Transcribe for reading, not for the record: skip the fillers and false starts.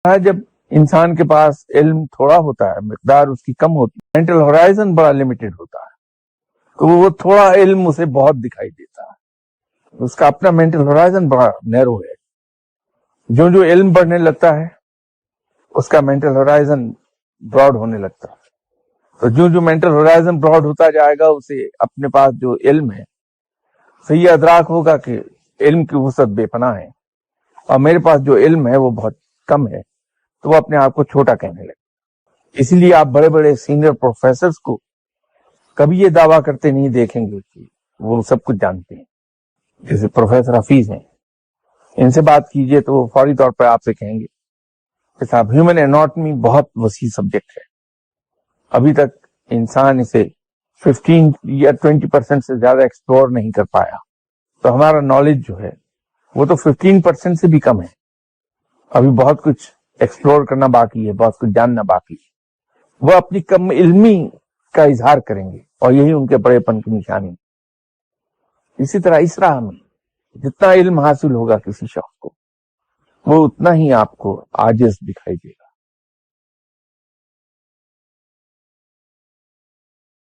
جب انسان کے پاس علم تھوڑا ہوتا ہے، مقدار اس کی کم ہوتی ہے، مینٹل ہورائزن بڑا لمیٹڈ ہوتا ہے، تو وہ تھوڑا علم اسے بہت دکھائی دیتا ہے، اس کا اپنا مینٹل ہورائزن بڑا نیرو ہے۔ جو علم بڑھنے لگتا ہے اس کا مینٹل ہورائزن براڈ ہونے لگتا ہے، تو جو مینٹل ہورائزن براڈ ہوتا جائے گا اسے اپنے پاس جو علم ہے صحیح ادراک ہوگا کہ علم کی وسعت بے پناہ ہے، اور میرے پاس جو علم ہے وہ بہت کم ہے، تو وہ اپنے آپ کو چھوٹا کہنے لگے۔ اسی لیے آپ بڑے بڑے سینئر پروفیسرز کو کبھی یہ دعویٰ کرتے نہیں دیکھیں گے کہ وہ سب کچھ جانتے ہیں۔ جیسے پروفیسر حفیظ ہیں، ان سے بات کیجئے تو وہ فوری طور پر آپ سے کہیں گے کہ صاحب ہیومن اناٹمی بہت وسیع سبجیکٹ ہے، ابھی تک انسان اسے 15 یا 20% سے زیادہ ایکسپلور نہیں کر پایا، تو ہمارا نالج جو ہے وہ تو 15% سے بھی کم ہے، ابھی بہت کچھ ایکسپلور کرنا باقی ہے، بہت کچھ جاننا باقی ہے۔ وہ اپنی کم علمی کا اظہار کریں گے اور یہی ان کے بڑے پن کی نشانی۔ اسی طرح اس راہ میں جتنا علم حاصل ہوگا کسی شخص کو، وہ اتنا ہی آپ کو عاجز دکھائی دے گا۔